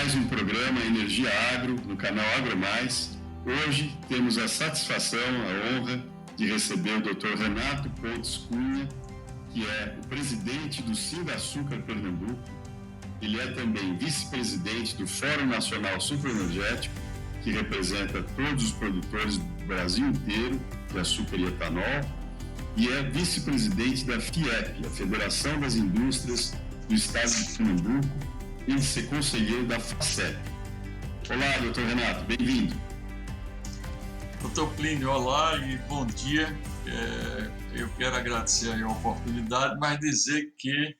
mais um programa Energia Agro no canal AgroMais. Hoje temos a satisfação, a honra de receber o Dr. Renato Pontes Cunha, que é o presidente do Sindaçúcar Pernambuco. Ele é também vice-presidente do Fórum Nacional Sucroenergético, que representa todos os produtores do Brasil inteiro de açúcar e etanol, e é vice-presidente da FIEP, a Federação das Indústrias do Estado de Pernambuco, e de ser conselheiro da FACEP. Olá, doutor Renato, bem-vindo. Doutor Plínio, olá e bom dia. Eu quero agradecer a oportunidade, mas dizer que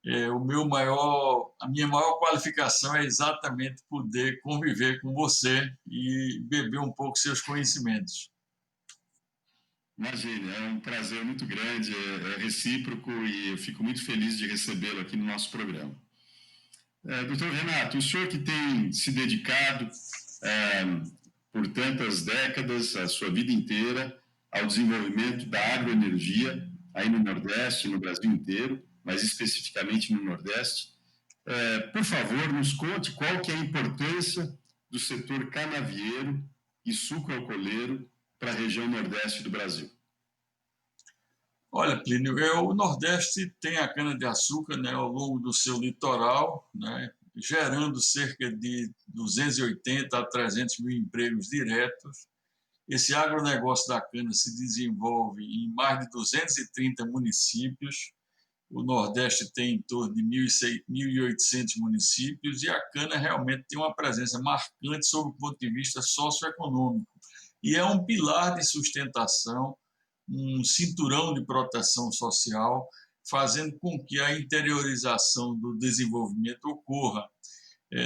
a minha maior qualificação é exatamente poder conviver com você e beber um pouco seus conhecimentos. Imagine, é um prazer muito grande, é recíproco e eu fico muito feliz de recebê-lo aqui no nosso programa. Doutor Renato, o senhor que tem se dedicado por tantas décadas, a sua vida inteira, ao desenvolvimento da agroenergia aí no Nordeste, no Brasil inteiro, mas especificamente no Nordeste, por favor, nos conte qual que é a importância do setor canavieiro e sucroalcooleiro para a região Nordeste do Brasil. Olha, Plínio, o Nordeste tem a cana-de-açúcar, né, ao longo do seu litoral, né, gerando cerca de 280 a 300 mil empregos diretos. Esse agronegócio da cana se desenvolve em mais de 230 municípios. O Nordeste tem em torno de 1.800 municípios e a cana realmente tem uma presença marcante sob o ponto de vista socioeconômico. E é um pilar de sustentação, um cinturão de proteção social, fazendo com que a interiorização do desenvolvimento ocorra.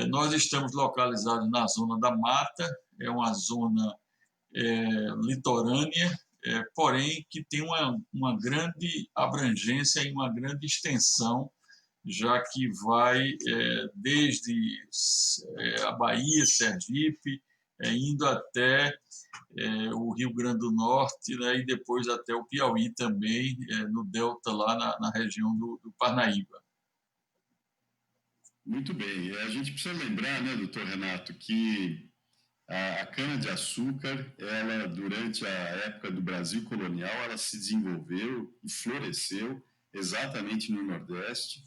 Nós estamos localizados na zona da mata, é uma zona litorânea, porém que tem uma grande abrangência e uma grande extensão, já que vai desde a Bahia, Sergipe, indo até o Rio Grande do Norte, né, e depois até o Piauí também, no delta, lá na região do Parnaíba. Muito bem. A gente precisa lembrar, né, doutor Renato, que a cana-de-açúcar, ela, durante a época do Brasil colonial, ela se desenvolveu e floresceu exatamente no Nordeste.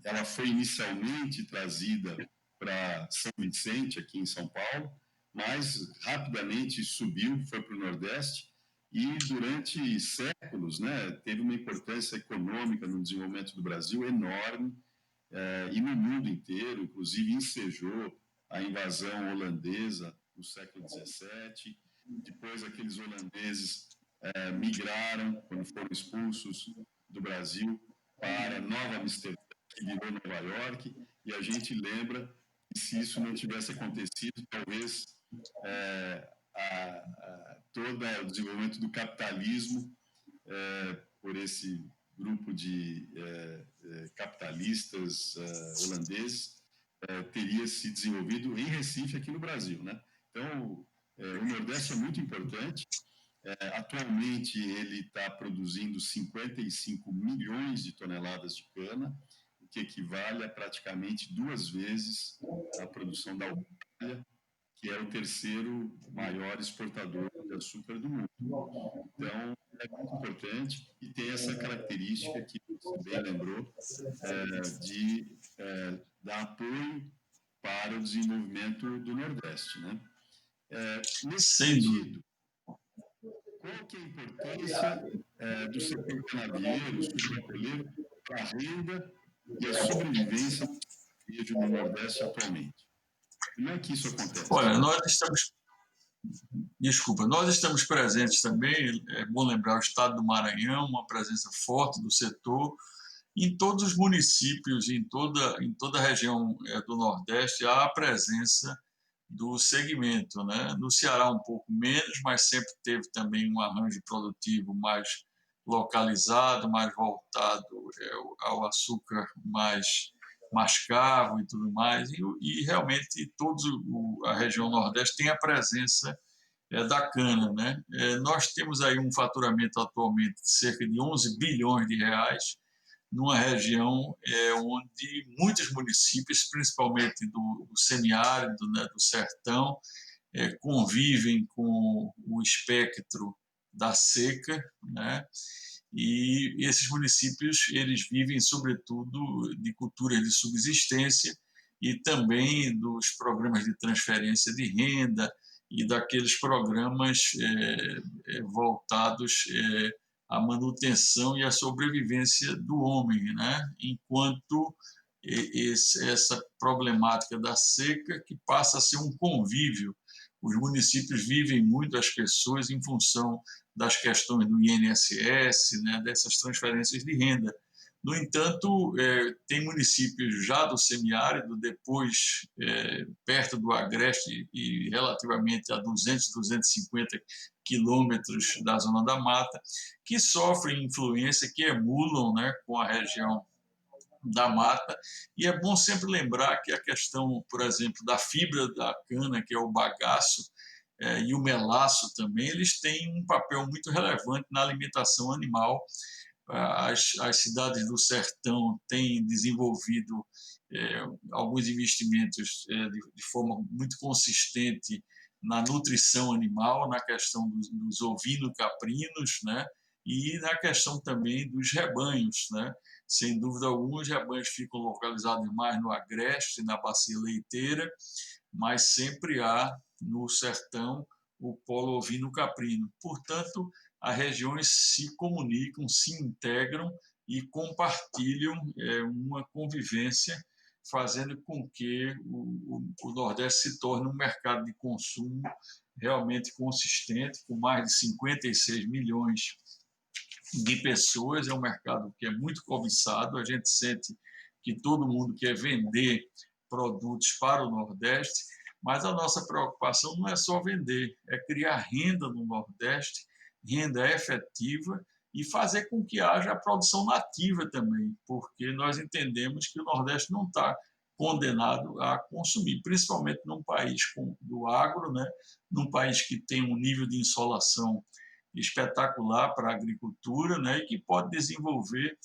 Ela foi inicialmente trazida para São Vicente, aqui em São Paulo, mas rapidamente subiu, foi para o Nordeste, e durante séculos, né, teve uma importância econômica no desenvolvimento do Brasil enorme, e no mundo inteiro, inclusive ensejou a invasão holandesa no século XVII. Depois, aqueles holandeses migraram, quando foram expulsos do Brasil, para Nova Amsterdã, que virou Nova York, e a gente lembra que, se isso não tivesse acontecido, talvez todo o desenvolvimento do capitalismo por esse grupo de capitalistas holandeses teria se desenvolvido em Recife, aqui no Brasil, né? Então, o Nordeste é muito importante. Atualmente, ele está produzindo 55 milhões de toneladas de cana, o que equivale a praticamente 2 vezes a produção da Austrália, que é o terceiro maior exportador de açúcar do mundo. Então, é muito importante e tem essa característica que você bem lembrou, de dar apoio para o desenvolvimento do Nordeste, né? Nesse sentido, qual que é a importância do setor canavieiro, sucroalcooleiro, para a renda e a sobrevivência do varejo no Nordeste atualmente? Como é que isso acontece? Olha, nós estamos presentes também, é bom lembrar, o estado do Maranhão, uma presença forte do setor. Em todos os municípios, em toda a região do Nordeste, há a presença do segmento, né? No Ceará um pouco menos, mas sempre teve também um arranjo produtivo mais localizado, mais voltado ao açúcar mais mascavo e tudo mais, e realmente toda a região Nordeste tem a presença da cana, né? Nós temos aí um faturamento atualmente de cerca de 11 bilhões de reais, numa região onde muitos municípios, principalmente do semiárido, né, do sertão, convivem com o espectro da seca, né? E esses municípios eles vivem sobretudo de culturas de subsistência e também dos programas de transferência de renda e daqueles programas voltados à manutenção e à sobrevivência do homem, né? Enquanto essa problemática da seca que passa a ser um convívio. Os municípios vivem muito as pessoas em função das questões do INSS, né, dessas transferências de renda. No entanto, tem municípios já do semiárido, depois perto do Agreste e relativamente a 200, 250 quilômetros da Zona da Mata, que sofrem influência, que emulam, né, com a região da mata, e é bom sempre lembrar que a questão, por exemplo, da fibra da cana, que é o bagaço, e o melaço também, eles têm um papel muito relevante na alimentação animal. As cidades do sertão têm desenvolvido alguns investimentos de forma muito consistente na nutrição animal, na questão dos ovino-caprinos, né? E na questão também dos rebanhos, né? Sem dúvida alguma, os rebanhos ficam localizados mais no agreste, na bacia leiteira, mas sempre há no sertão o polo ovino-caprino. Portanto, as regiões se comunicam, se integram e compartilham uma convivência, fazendo com que o Nordeste se torne um mercado de consumo realmente consistente, com mais de 56 milhões de pessoas. É um mercado que é muito cobiçado, a gente sente que todo mundo quer vender produtos para o Nordeste, mas a nossa preocupação não é só vender, é criar renda no Nordeste, renda efetiva, e fazer com que haja a produção nativa também, porque nós entendemos que o Nordeste não está condenado a consumir, principalmente num país do agro, né? Num país que tem um nível de insolação espetacular para a agricultura, né? E que pode desenvolver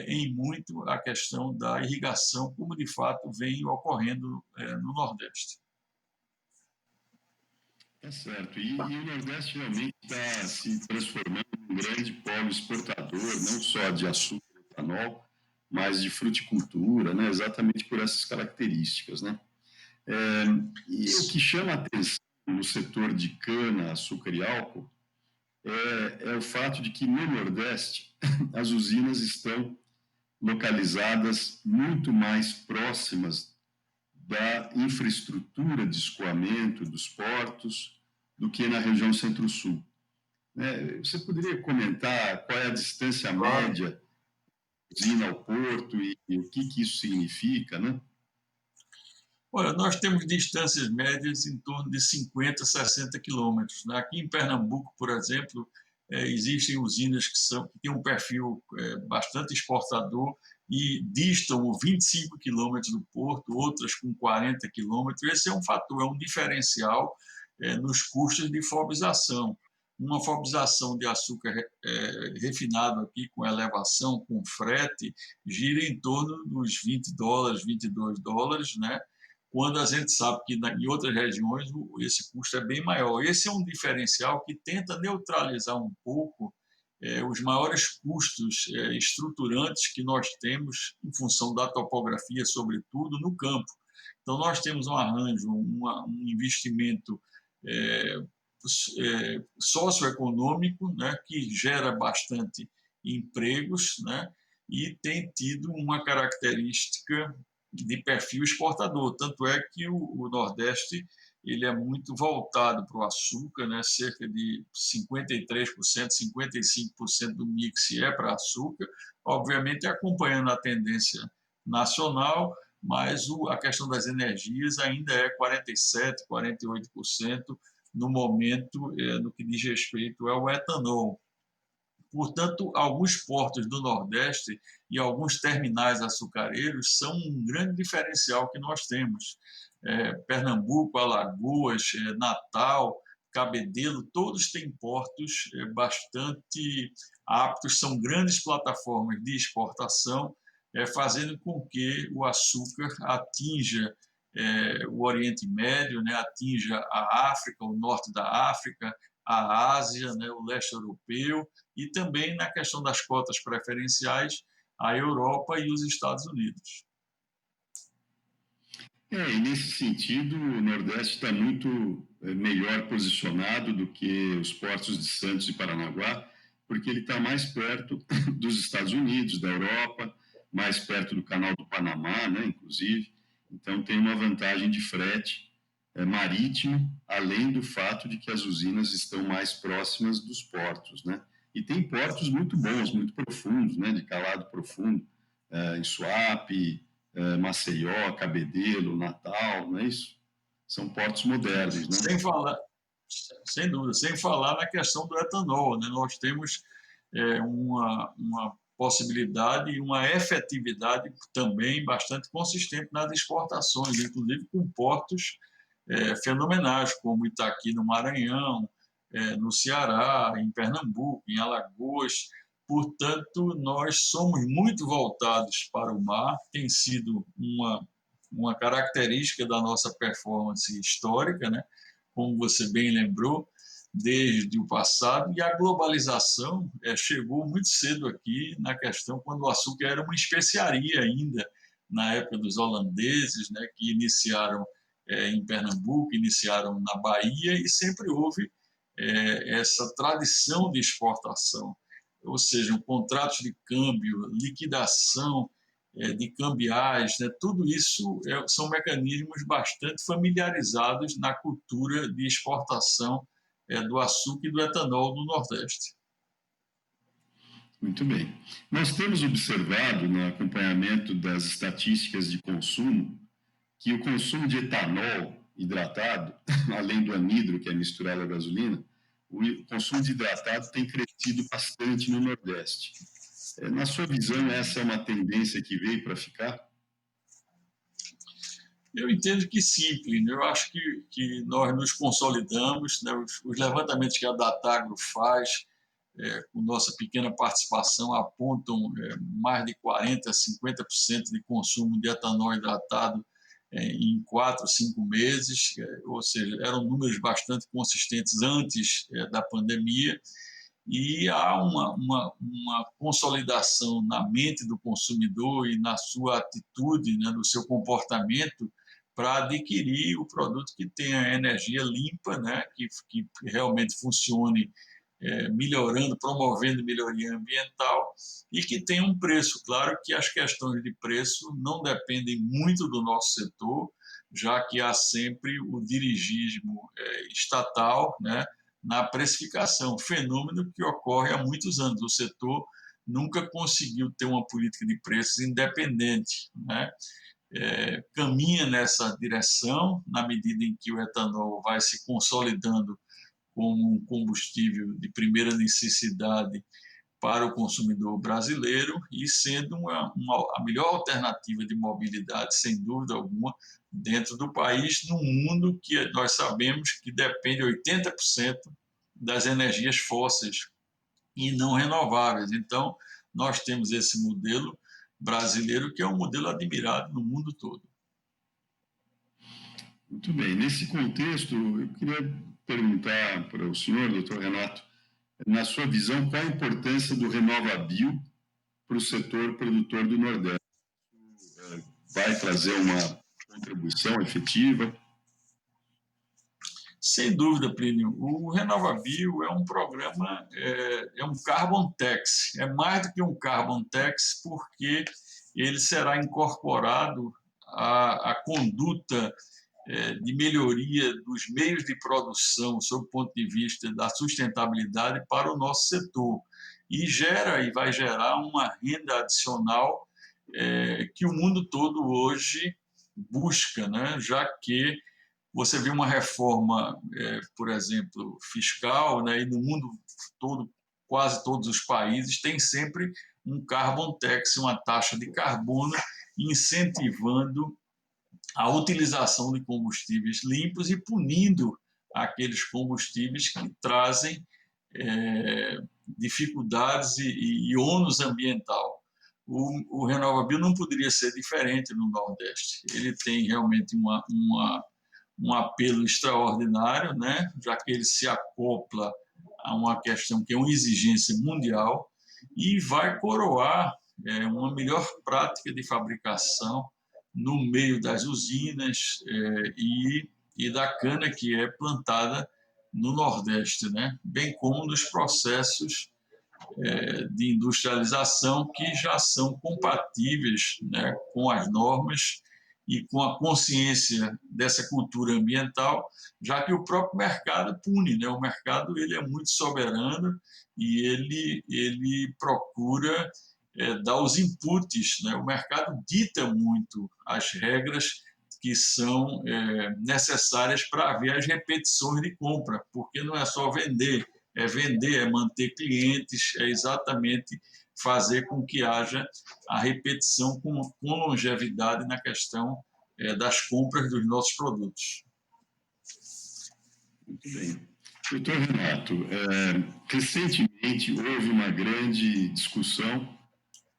em muito a questão da irrigação, como de fato vem ocorrendo no Nordeste. Tá certo. E o Nordeste realmente está se transformando em um grande polo exportador, não só de açúcar e etanol, mas de fruticultura, né? Exatamente por essas características, né? E o que chama a atenção no setor de cana, açúcar e álcool é o fato de que no Nordeste as usinas estão localizadas muito mais próximas da infraestrutura de escoamento dos portos do que na região Centro-Sul. Você poderia comentar qual é a distância média da usina ao porto e o que isso significa, né? Olha, nós temos distâncias médias em torno de 50, 60 quilômetros. Aqui em Pernambuco, por exemplo, existem usinas que têm um perfil bastante exportador e distam 25 quilômetros do porto, outras com 40 quilômetros. Esse é um fator, é um diferencial nos custos de fobização. Uma fobização de açúcar refinado aqui com elevação, com frete, gira em torno dos $20, $22, né? Quando a gente sabe que em outras regiões esse custo é bem maior. Esse é um diferencial que tenta neutralizar um pouco os maiores custos estruturantes que nós temos em função da topografia, sobretudo no campo. Então, nós temos um arranjo, um investimento socioeconômico, né, que gera bastante empregos, né, e tem tido uma característica de perfil exportador. Tanto é que o Nordeste ele é muito voltado para o açúcar, né? Cerca de 53%, 55% do mix é para açúcar, obviamente acompanhando a tendência nacional, mas a questão das energias ainda é 47%, 48% no momento, no que diz respeito ao etanol. Portanto, alguns portos do Nordeste e alguns terminais açucareiros são um grande diferencial que nós temos. Pernambuco, Alagoas, Natal Cabedelo, todos têm portos bastante aptos, são grandes plataformas de exportação, fazendo com que o açúcar atinja o Oriente Médio, né, atinja a África, o norte da África, a Ásia, né, o leste europeu, e também na questão das cotas preferenciais, a Europa e os Estados Unidos. E nesse sentido, o Nordeste está muito melhor posicionado do que os portos de Santos e Paranaguá, porque ele está mais perto dos Estados Unidos, da Europa, mais perto do Canal do Panamá, né, inclusive. Então, tem uma vantagem de frete marítimo, além do fato de que as usinas estão mais próximas dos portos, né? E tem portos muito bons, muito profundos, né, de calado profundo, em Suape, Maceió, Cabedelo, Natal, não é isso? São portos modernos, né? Sem dúvida, sem falar na questão do etanol, né? Nós temos uma possibilidade e uma efetividade também bastante consistente nas exportações, inclusive com portos fenomenais, como Itaqui, no Maranhão, no Ceará, em Pernambuco, em Alagoas. Portanto, nós somos muito voltados para o mar, tem sido uma característica da nossa performance histórica, né? Como você bem lembrou, desde o passado, e a globalização chegou muito cedo aqui na questão, quando o açúcar era uma especiaria ainda, na época dos holandeses, né, que iniciaram em Pernambuco, iniciaram na Bahia, e sempre houve essa tradição de exportação, ou seja, contratos de câmbio, liquidação de cambiais, né? Tudo isso são mecanismos bastante familiarizados na cultura de exportação do açúcar e do etanol no Nordeste. Muito bem. Nós temos observado no acompanhamento das estatísticas de consumo que o consumo de etanol hidratado, além do anidro, que é misturado à gasolina, o consumo de hidratado tem crescido bastante no Nordeste. Na sua visão, essa é uma tendência que veio para ficar? Eu entendo que sim, Plínio. Eu acho que nós nos consolidamos, né? Os levantamentos que a Datagro faz, com nossa pequena participação, apontam mais de 40% a 50% de consumo de etanol hidratado em 4, 5 meses, ou seja, eram números bastante consistentes antes da pandemia, e há uma consolidação na mente do consumidor e na sua atitude, né, no seu comportamento, para adquirir o produto que tenha energia limpa, né, que realmente funcione melhorando, promovendo melhoria ambiental e que tenha um preço. Claro que as questões de preço não dependem muito do nosso setor, já que há sempre o dirigismo estatal, né, na precificação, fenômeno que ocorre há muitos anos. O setor nunca conseguiu ter uma política de preços independente, né? Caminha nessa direção, na medida em que o etanol vai se consolidando como um combustível de primeira necessidade para o consumidor brasileiro e sendo a melhor alternativa de mobilidade, sem dúvida alguma, dentro do país, num mundo que nós sabemos que depende 80% das energias fósseis e não renováveis. Então, nós temos esse modelo brasileiro que é um modelo admirado no mundo todo. Muito bem. Nesse contexto, eu queria perguntar para o senhor, doutor Renato, na sua visão, qual a importância do RenovaBio para o setor produtor do Nordeste? Vai trazer uma contribuição efetiva? Sem dúvida, Plínio. O RenovaBio é um programa, é um carbon tax. É mais do que um carbon tax, porque ele será incorporado à conduta de melhoria dos meios de produção, sob o ponto de vista da sustentabilidade, para o nosso setor. E vai gerar uma renda adicional que o mundo todo hoje busca, né? Já que você vê uma reforma, por exemplo, fiscal, né? E no mundo todo, quase todos os países têm sempre um carbon tax, uma taxa de carbono, incentivando a utilização de combustíveis limpos e punindo aqueles combustíveis que trazem dificuldades e ônus ambiental. O RenovaBio não poderia ser diferente no Nordeste. Ele tem realmente um apelo extraordinário, né? Já que ele se acopla a uma questão que é uma exigência mundial e vai coroar uma melhor prática de fabricação no meio das usinas e da cana que é plantada no Nordeste, né? Bem como nos processos de industrialização que já são compatíveis, né, com as normas e com a consciência dessa cultura ambiental, já que o próprio mercado pune, né? O mercado ele é muito soberano e ele procura dar os inputs, né? O mercado dita muito as regras que são necessárias para haver as repetições de compra, porque não é só vender, é manter clientes, é exatamente fazer com que haja a repetição com longevidade na questão das compras dos nossos produtos. Muito bem. Doutor Renato, recentemente houve uma grande discussão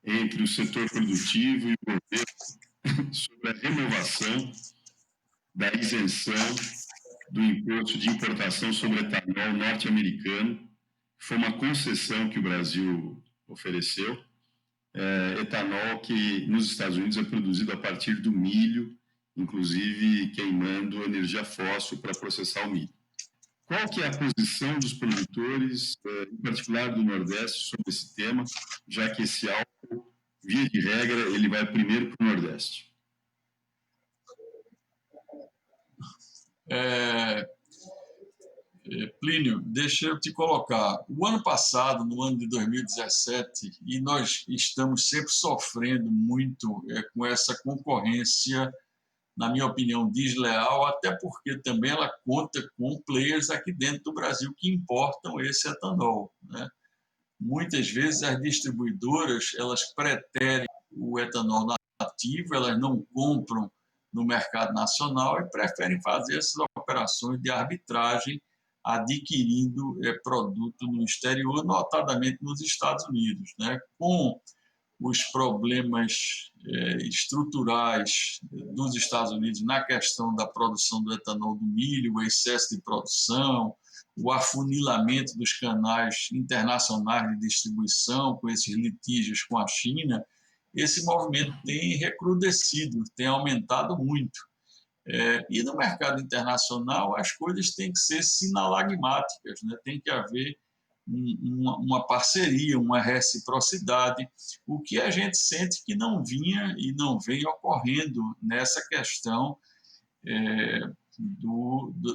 entre o setor produtivo e o governo sobre a renovação da isenção do imposto de importação sobre etanol norte-americano. Foi uma concessão que o Brasil ofereceu, etanol que nos Estados Unidos é produzido a partir do milho, inclusive queimando energia fóssil para processar o milho. Qual que é a posição dos produtores, em particular do Nordeste, sobre esse tema, já que esse álcool, via de regra, ele vai primeiro para o Nordeste? Plínio, deixa eu te colocar. O ano passado, no ano de 2017, e nós estamos sempre sofrendo muito com essa concorrência, na minha opinião, desleal, até porque também ela conta com players aqui dentro do Brasil que importam esse etanol, né? Muitas vezes as distribuidoras elas preterem o etanol nativo, elas não compram no mercado nacional e preferem fazer essas operações de arbitragem adquirindo produto no exterior, notadamente nos Estados Unidos, né? Com os problemas estruturais dos Estados Unidos na questão da produção do etanol do milho, o excesso de produção, o afunilamento dos canais internacionais de distribuição com esses litígios com a China, esse movimento tem recrudescido, tem aumentado muito. E no mercado internacional as coisas têm que ser sinalagmáticas, né? Tem que haver uma parceria, uma reciprocidade, o que a gente sente que não vinha e não vem ocorrendo nessa questão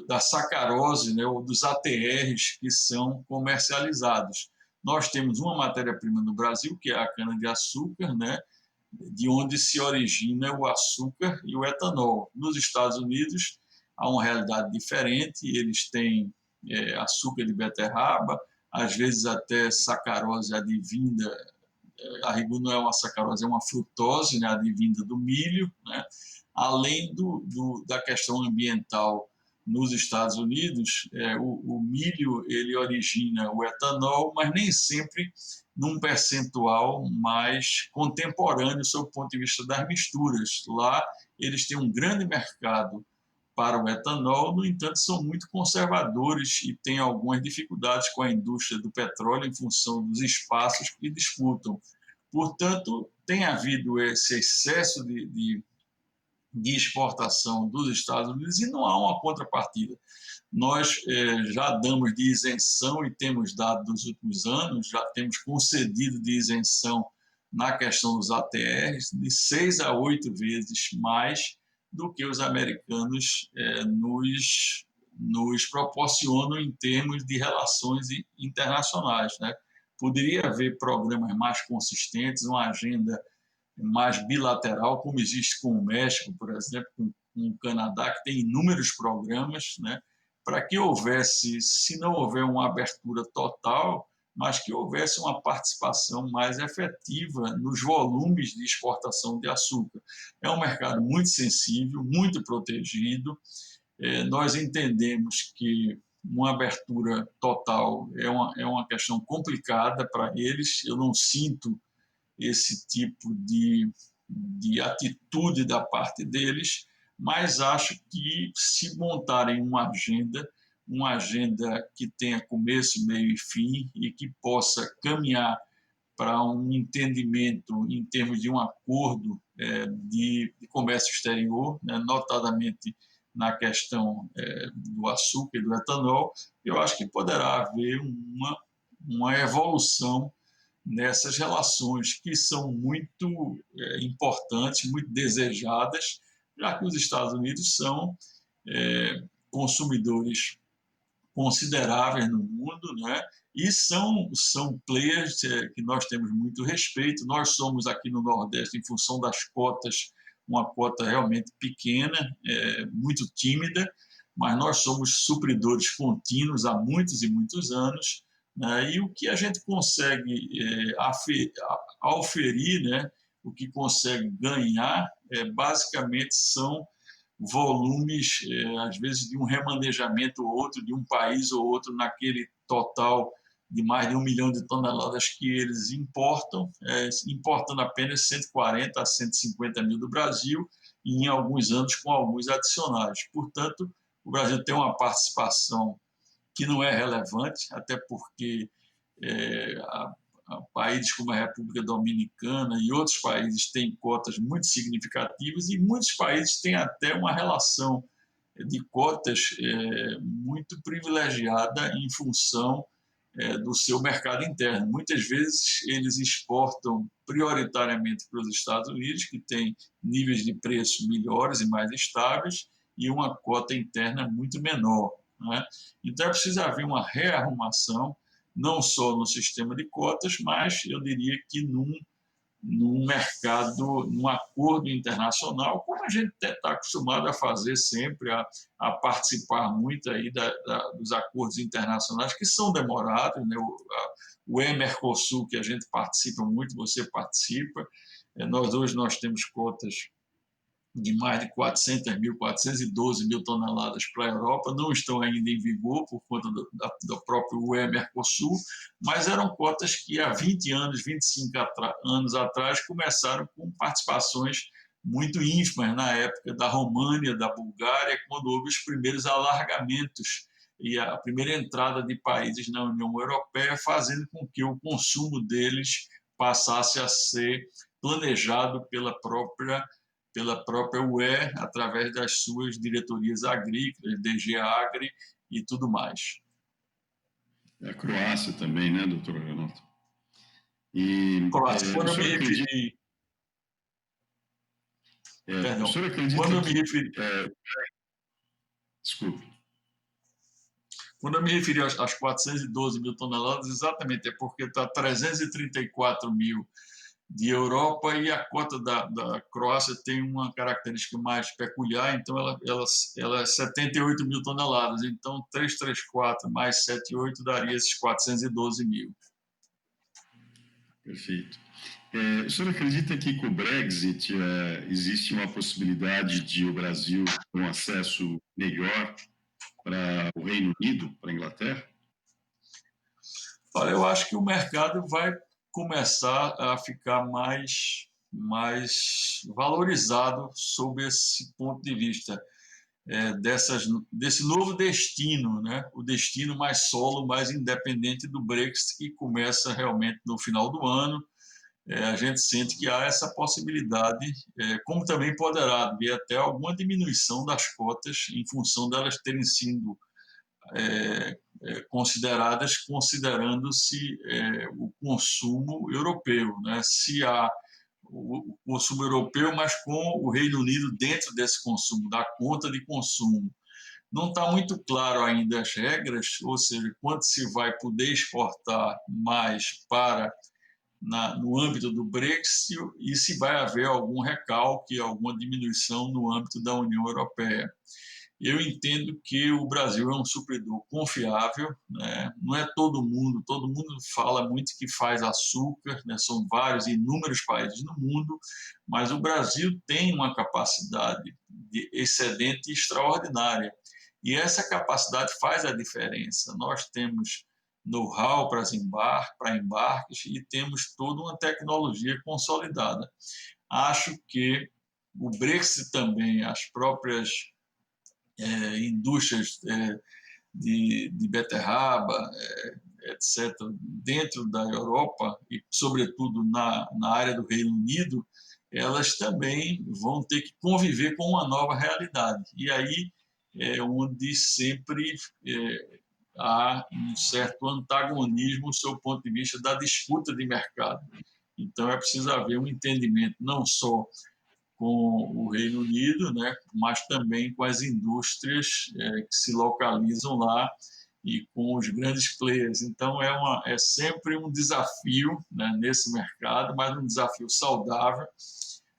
da sacarose, né, ou dos ATRs que são comercializados. Nós temos uma matéria-prima no Brasil, que é a cana-de-açúcar, né, de onde se origina o açúcar e o etanol. Nos Estados Unidos, há uma realidade diferente, eles têm açúcar de beterraba, às vezes até sacarose advinda, a rigor não é uma sacarose, é uma frutose, né, advinda do milho, né? Além da questão ambiental nos Estados Unidos, o milho ele origina o etanol, mas nem sempre num percentual mais contemporâneo sob o ponto de vista das misturas. Lá eles têm um grande mercado para o etanol, no entanto, são muito conservadores e têm algumas dificuldades com a indústria do petróleo em função dos espaços que disputam. Portanto, tem havido esse excesso de exportação dos Estados Unidos e não há uma contrapartida. Nós já damos de isenção e temos dado nos últimos anos, já temos concedido de isenção na questão dos ATRs de 6 a 8 vezes mais do que os americanos nos proporcionam em termos de relações internacionais, né? Poderia haver programas mais consistentes, uma agenda mais bilateral, como existe com o México, por exemplo, com o Canadá, que tem inúmeros programas, né, para que houvesse, se não houver uma abertura total, mas que houvesse uma participação mais efetiva nos volumes de exportação de açúcar. É um mercado muito sensível, muito protegido, nós entendemos que uma abertura total é uma questão complicada para eles. Eu não sinto esse tipo de atitude da parte deles, mas acho que se montarem uma agenda que tenha começo, meio e fim e que possa caminhar para um entendimento em termos de um acordo de comércio exterior, né, notadamente na questão do açúcar e do etanol, eu acho que poderá haver uma evolução nessas relações que são muito importantes, muito desejadas, já que os Estados Unidos são consumidores consideráveis no mundo, né? E são players que nós temos muito respeito. Nós somos aqui no Nordeste, em função das cotas, uma cota realmente pequena, muito tímida, mas nós somos supridores contínuos há muitos e muitos anos, né? E o que a gente consegue auferir, né? O que consegue ganhar, basicamente são volumes, às vezes, de um remanejamento ou outro, de um país ou outro, naquele total de mais de 1 milhão de toneladas que eles importam, importando apenas 140 a 150 mil do Brasil, e em alguns anos com alguns adicionais. Portanto, o Brasil tem uma participação que não é relevante, até porque países como a República Dominicana e outros países têm cotas muito significativas e muitos países têm até uma relação de cotas muito privilegiada em função do seu mercado interno. Muitas vezes eles exportam prioritariamente para os Estados Unidos, que tem níveis de preço melhores e mais estáveis, e uma cota interna muito menor, né? Então é preciso haver uma rearrumação, não só no sistema de cotas, mas eu diria que num mercado, num acordo internacional, como a gente está acostumado a fazer sempre, a participar muito aí dos acordos internacionais, que são demorados, né? O Mercosul, que a gente participa muito, você participa, hoje nós temos cotas de mais de 412 mil toneladas para a Europa, não estão ainda em vigor por conta do próprio Mercosul, mas eram cotas que há 20 anos, 25 anos atrás começaram com participações muito ínfimas na época da România, da Bulgária, quando houve os primeiros alargamentos e a primeira entrada de países na União Europeia, fazendo com que o consumo deles passasse a ser planejado pela própria UE, através das suas diretorias agrícolas, DG Agri e tudo mais. A Croácia também, né, doutor Renato? E Croácia, quando o eu me senhor acredita... referi... o senhor acredita quando eu me referi... desculpe. Quando eu me referi às 412 mil toneladas, exatamente, é porque está 334 mil de Europa e a cota da Croácia tem uma característica mais peculiar, então ela é 78 mil toneladas, então 334 mais 78 daria esses 412 mil. Perfeito. O senhor acredita que com o Brexit existe uma possibilidade de o Brasil ter um acesso melhor para o Reino Unido, para a Inglaterra? Olha, eu acho que o mercado vai começar a ficar mais valorizado sob esse ponto de vista desse novo destino, né? O destino mais solo, mais independente do Brexit, que começa realmente no final do ano. A gente sente que há essa possibilidade, como também poderá haver até alguma diminuição das cotas em função delas terem sido consideradas considerando-se o consumo europeu, né? Se há o consumo europeu, mas com o Reino Unido dentro desse consumo, da conta de consumo. Não está muito claro ainda as regras, ou seja, quanto se vai poder exportar mais no âmbito do Brexit e se vai haver algum recalque, alguma diminuição no âmbito da União Europeia. Eu entendo que o Brasil é um supridor confiável, né? Não é todo mundo fala muito que faz açúcar, né? São vários, inúmeros países no mundo, mas o Brasil tem uma capacidade de excedente extraordinária. E essa capacidade faz a diferença. Nós temos know-how para embarques e temos toda uma tecnologia consolidada. Acho que o Brexit também, as próprias indústrias de beterraba, etc., dentro da Europa e, sobretudo, na área do Reino Unido, elas também vão ter que conviver com uma nova realidade. E aí é onde sempre há um certo antagonismo sob o ponto de vista da disputa de mercado. Então, é preciso haver um entendimento não só com o Reino Unido, né, mas também com as indústrias que se localizam lá e com os grandes players. Então, é sempre um desafio, né, nesse mercado, mas um desafio saudável.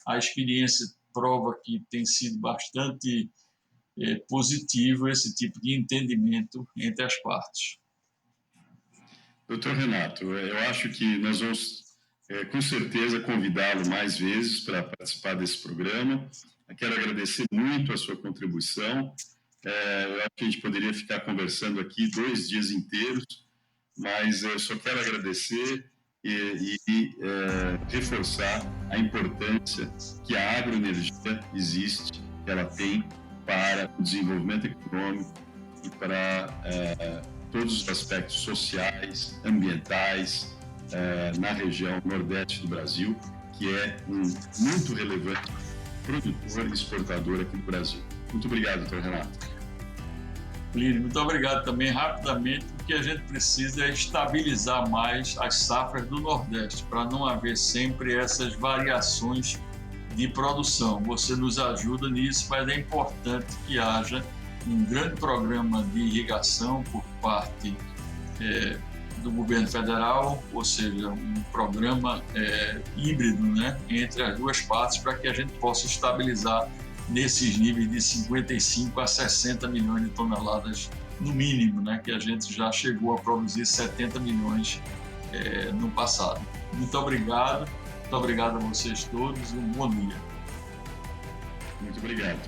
A experiência prova que tem sido bastante positivo esse tipo de entendimento entre as partes. Doutor Renato, eu acho que nós vamos, com certeza, convidá-lo mais vezes para participar desse programa. Eu quero agradecer muito a sua contribuição. Eu acho que a gente poderia ficar conversando aqui 2 dias inteiros, mas eu só quero agradecer e reforçar a importância que a agroenergia existe, que ela tem para o desenvolvimento econômico e para todos os aspectos sociais, ambientais, na região nordeste do Brasil, que é um muito relevante produtor e exportador aqui do Brasil. Muito obrigado, doutor Renato. Plínio, muito obrigado também. Rapidamente, o que a gente precisa é estabilizar mais as safras do Nordeste, para não haver sempre essas variações de produção. Você nos ajuda nisso, mas é importante que haja um grande programa de irrigação por parte do governo federal, ou seja, um programa híbrido, né, entre as duas partes, para que a gente possa estabilizar nesses níveis de 55 a 60 milhões de toneladas no mínimo, né, que a gente já chegou a produzir 70 milhões no passado. Muito obrigado a vocês todos e um bom dia. Muito obrigado.